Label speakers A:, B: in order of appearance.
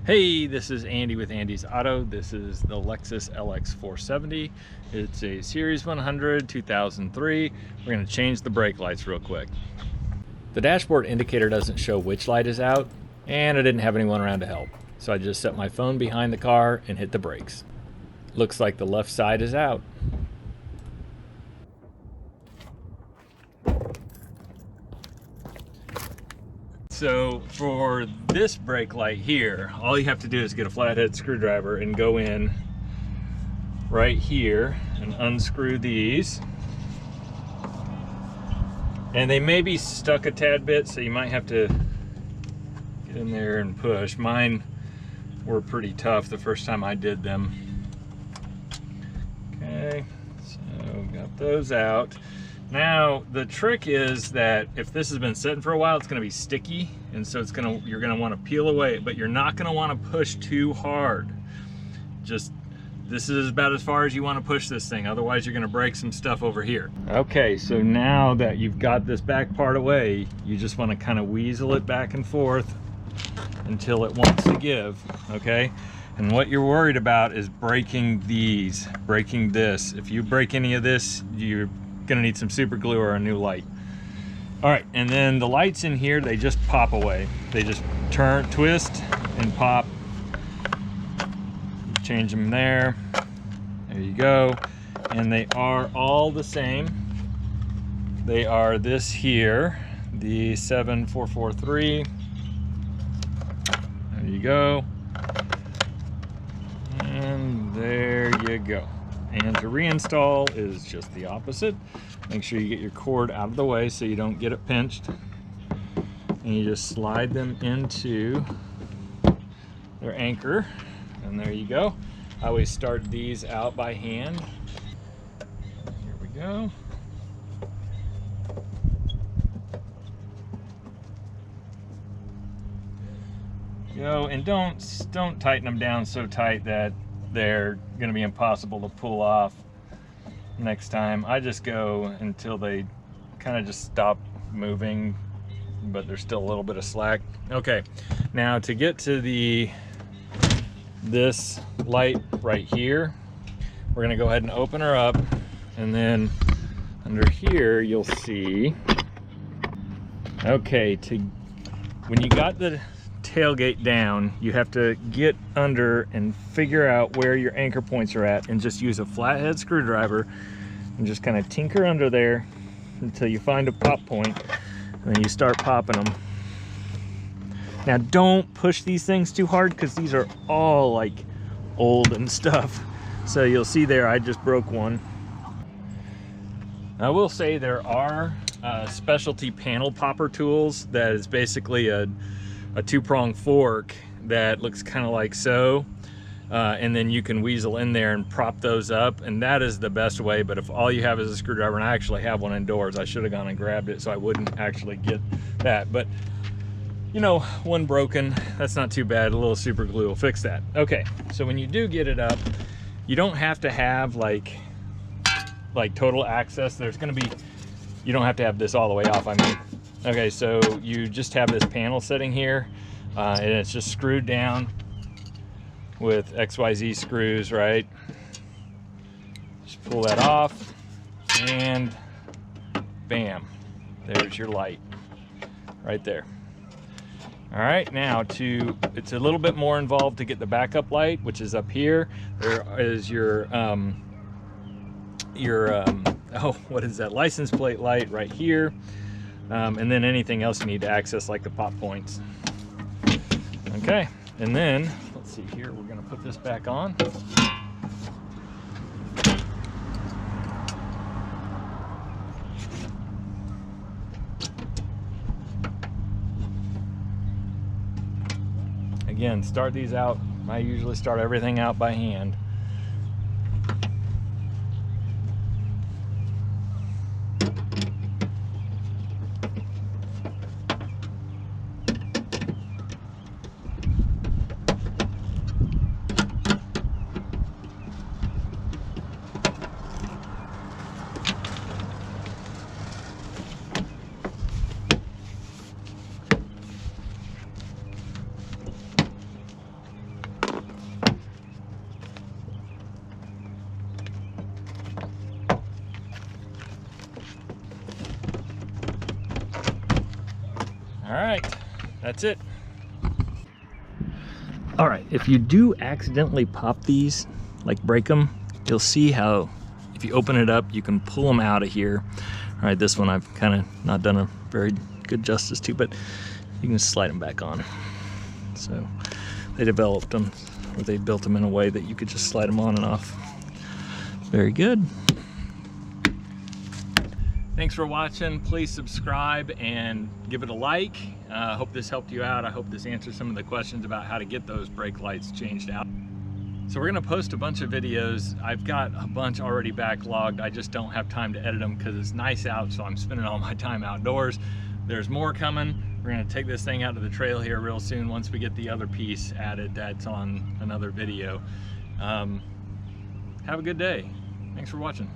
A: Hey, this is Andy with Andy's Auto. This is the Lexus LX470. It's a Series 100 2003. We're going to change the brake lights real quick. The dashboard indicator doesn't show which light is out, and I didn't have anyone around to help. So I just set my phone behind the car and hit the brakes. Looks like the left side is out. So for this brake light here, all you have to do is get a flathead screwdriver and go in right here and unscrew these. And they may be stuck a tad bit, so you might have to get in there and push. Mine were pretty tough the first time I did them. Okay, so got those out. Now the trick is that if this has been sitting for a while, it's going to be sticky, and so you're going to want to peel away, but you're not going to want to push too hard. This is about as far as you want to push this thing, otherwise you're going to break some stuff over here. Okay, so now that you've got this back part away, you just want to kind of weasel it back and forth until it wants to give. Okay, and what you're worried about is breaking this. If you break any of this, you're gonna need some super glue or a new light. All right, and then the lights in here, they just pop away. They just twist and pop. Change them there. There you go. And they are all the same. They are this here, the 7443. There you go. And there you go. And to reinstall is just the opposite. Make sure you get your cord out of the way so you don't get it pinched. And you just slide them into their anchor. And there you go. I always start these out by hand. Here we go. And don't tighten them down so tight that they're going to be impossible to pull off next time. I just go until they kind of just stop moving, but there's still a little bit of slack. Okay, now to get to this light right here, we're going to go ahead and open her up, and then under here you'll see, okay, when you got the tailgate down, you have to get under and figure out where your anchor points are at, and just use a flathead screwdriver and just kind of tinker under there until you find a pop point, and then you start popping them. Now don't push these things too hard, because these are all like old and stuff. So you'll see there I just broke one. I will say there are specialty panel popper tools that is basically a two-prong fork that looks kind of like so, and then you can weasel in there and prop those up, and that is the best way. But if all you have is a screwdriver, and I actually have one indoors, I should have gone and grabbed it so I wouldn't actually get that, but you know, one broken, that's not too bad. A little super glue will fix that. Okay, so when you do get it up, you don't have to have like total access. You don't have to have this all the way off, I mean. Okay, so you just have this panel sitting here, and it's just screwed down with XYZ screws, right? Just pull that off, and bam, there's your light right there. All right, now it's a little bit more involved to get the backup light, which is up here. There is your what is that, license plate light right here. And then anything else you need to access, like the pop points. Okay, and then let's see here, we're gonna put this back on. Again, start these out. I usually start everything out by hand. All right, that's it. All right, if you do accidentally pop these, like break them, you'll see how if you open it up, you can pull them out of here. All right, this one I've kind of not done a very good justice to, but you can just slide them back on. So they developed them, or they built them in a way that you could just slide them on and off. Very good. Thanks for watching. Please subscribe and give it a like. I hope this helped you out. I hope this answers some of the questions about how to get those brake lights changed out. So we're gonna post a bunch of videos. I've got a bunch already backlogged. I just don't have time to edit them because it's nice out, so I'm spending all my time outdoors. There's more coming. We're gonna take this thing out to the trail here real soon once we get the other piece added that's on another video. Have a good day. Thanks for watching.